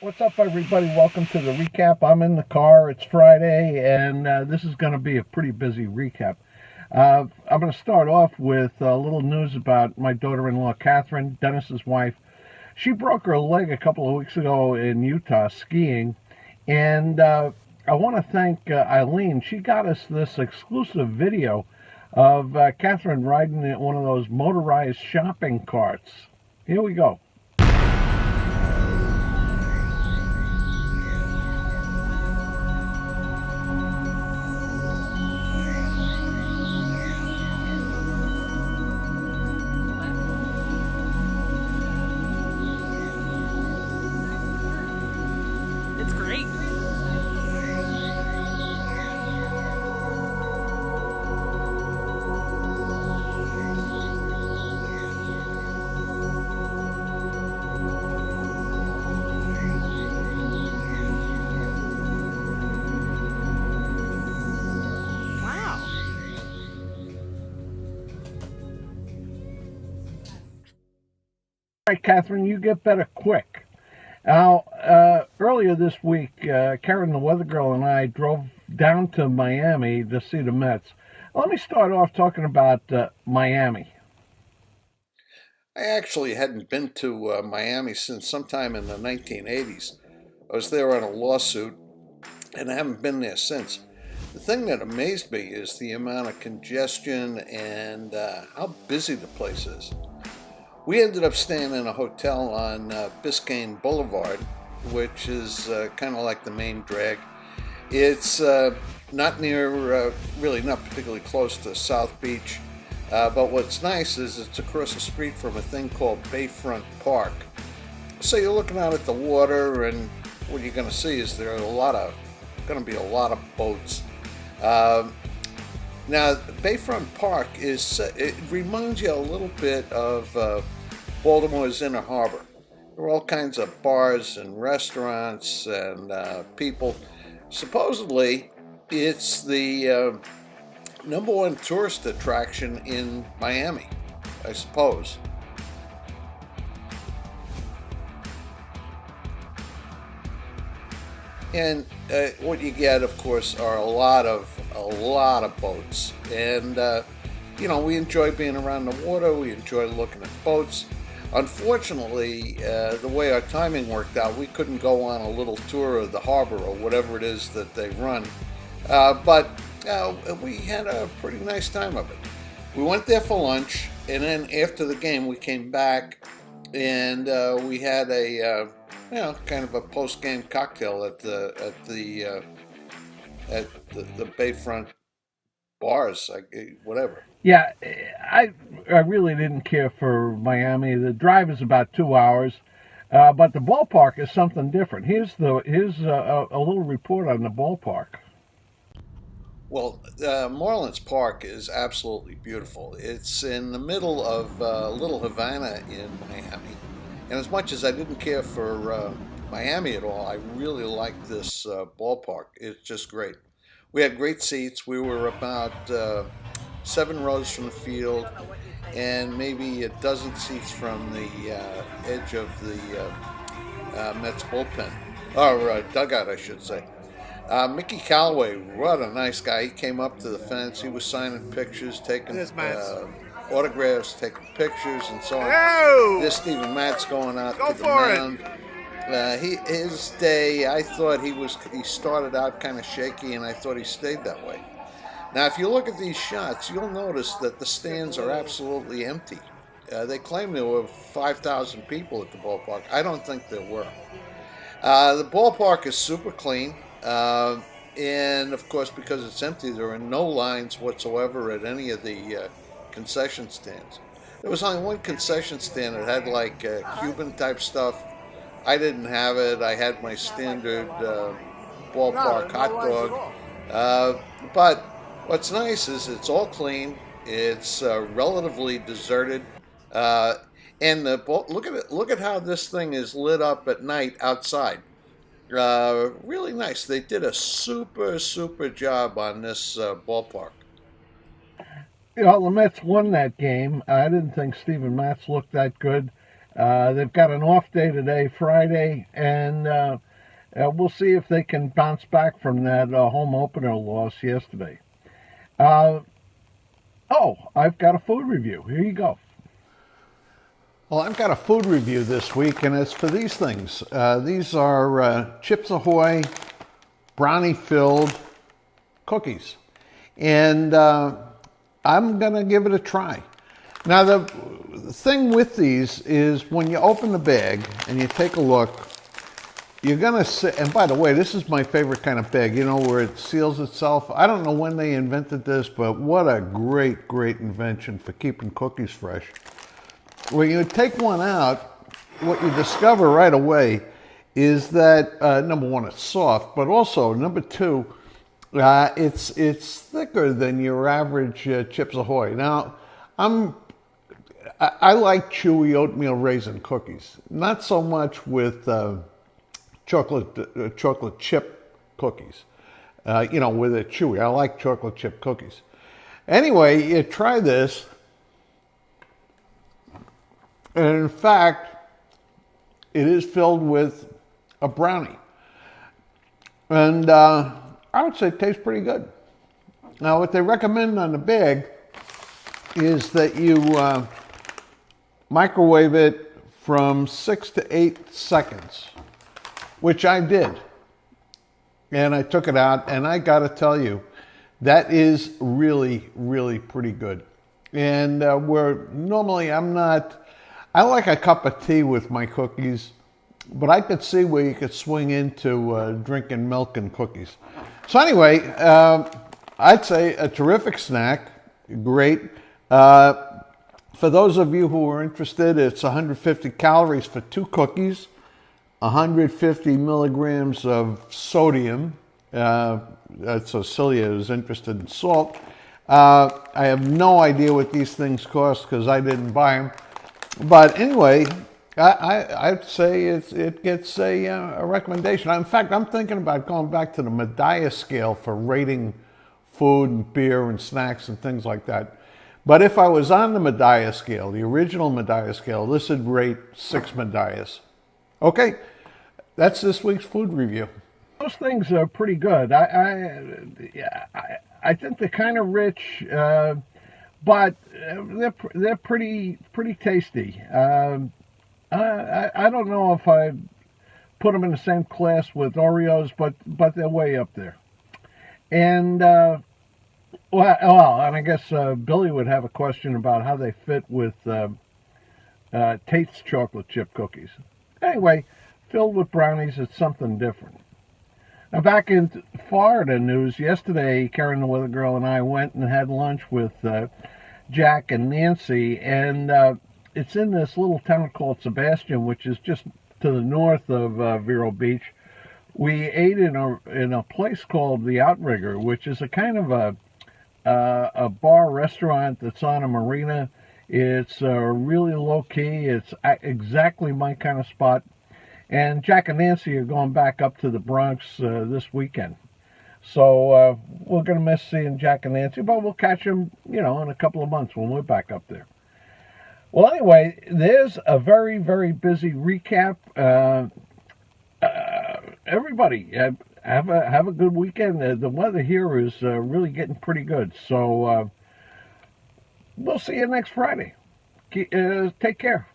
What's up, everybody? Welcome to the recap. I'm in the car. It's Friday, and this is going to be a pretty busy recap. I'm going to start off with a little news about my daughter-in-law, Catherine, Dennis's wife. She broke her leg a couple of weeks ago in Utah skiing, and I want to thank Eileen. She got us this exclusive video of Catherine riding in one of those motorized shopping carts. Here we go. It's great. Wow. All right, Catherine, you get better quick. Now, earlier this week, Karen, the weather girl, and I drove down to Miami to see the Mets. Let me start off talking about Miami. I actually hadn't been to Miami since sometime in the 1980s. I was there on a lawsuit and I haven't been there since. The thing that amazed me is the amount of congestion and how busy the place is. We ended up staying in a hotel on Biscayne Boulevard, which is kind of like the main drag. It's not near, really not particularly close to South Beach. But what's nice is it's across the street from a thing called Bayfront Park. So you're looking out at the water, and what you're going to see is there are going to be a lot of boats. Now, Bayfront Park it reminds you a little bit of Baltimore's Inner Harbor. There are all kinds of bars and restaurants and people. Supposedly, it's the number one tourist attraction in Miami, I suppose. And what you get, of course, are a lot of boats. And we enjoy being around the water. We enjoy looking at boats. Unfortunately, the way our timing worked out, we couldn't go on a little tour of the harbor or whatever it is that they run. But we had a pretty nice time of it. We went there for lunch, and then after the game, we came back, and we had a kind of a post-game cocktail at the Bayfront bars, whatever. Yeah, I really didn't care for Miami. The drive is about 2 hours, but the ballpark is something different. Here's a little report on the ballpark. Well, Marlins Park is absolutely beautiful. It's in the middle of Little Havana in Miami. And as much as I didn't care for Miami at all, I really liked this ballpark. It's just great. We had great seats. We were about 7 rows from the field and maybe a dozen seats from the edge of the Mets bullpen, or dugout, I should say. Mickey Callaway, what a nice guy. He came up to the fence. He was signing pictures, taking autographs, taking pictures, and so on. Oh! There's Steven Matz going out Go to the for it. mound. His day, I thought he started out kind of shaky, and I thought he stayed that way. Now, if you look at these shots, you'll notice that the stands are absolutely empty. They claim there were 5,000 people at the ballpark. I don't think there were. The ballpark is super clean. And of course, because it's empty, there are no lines whatsoever at any of the concession stands. There was only one concession stand that had like Cuban type stuff. I didn't have it. I had my standard ballpark hot dog. But what's nice is it's all clean. It's relatively deserted. And look at how this thing is lit up at night outside. Really nice. They did a super job on this ballpark. The Mets won that game. I didn't think Steven Matz looked that good. They've got an off day today, Friday, and we'll see if they can bounce back from that home opener loss yesterday. I've got a food review. Here you go. Well, I've got a food review this week, and it's for these things. These are Chips Ahoy brownie-filled cookies. And I'm going to give it a try. Now, the thing with these is when you open the bag and you take a look, you're going to see, and by the way, this is my favorite kind of bag, you know, where it seals itself. I don't know when they invented this, but what a great, great invention for keeping cookies fresh. When you take one out, what you discover right away is that, number one, it's soft, but also, number two, it's thicker than your average Chips Ahoy. Now, I like chewy oatmeal raisin cookies, not so much with chocolate chip cookies, you know, with it chewy. I like chocolate chip cookies. Anyway, you try this, and in fact, it is filled with a brownie. And I would say it tastes pretty good. Now, what they recommend on the bag is that you microwave it from 6 to 8 seconds, which I did. And I took it out, and I got to tell you, that is really, really pretty good. And where normally I like a cup of tea with my cookies, but I could see where you could swing into drinking milk and cookies. So anyway, I'd say a terrific snack, great. For those of you who are interested, it's 150 calories for 2 cookies, 150 milligrams of sodium. So Celia is interested in salt. I have no idea what these things cost because I didn't buy them. But anyway, I'd say it gets a recommendation. In fact, I'm thinking about going back to the Medaya scale for rating food and beer and snacks and things like that. But if I was on the Medaya scale, the original Medaya scale, this would rate 6 Medayas. Okay, that's this week's food review. Those things are pretty good. I think they're kind of rich, but they're pretty tasty. I don't know if I'd put them in the same class with Oreos, but they're way up there. And and I guess Billy would have a question about how they fit with Tate's chocolate chip cookies. Anyway, filled with brownies, it's something different. Now, back in Florida news, yesterday, Karen the Weather Girl and I went and had lunch with Jack and Nancy, and it's in this little town called Sebastian, which is just to the north of Vero Beach. We ate in a place called the Outrigger, which is a kind of a bar restaurant that's on a marina. It's really low key. It's exactly my kind of spot. And Jack and Nancy are going back up to the Bronx this weekend. So we're going to miss seeing Jack and Nancy, but we'll catch them, you know, in a couple of months when we're back up there. Well, anyway, there's a very, very busy recap. Everybody, have a good weekend. The weather here is really getting pretty good. So we'll see you next Friday. Take care.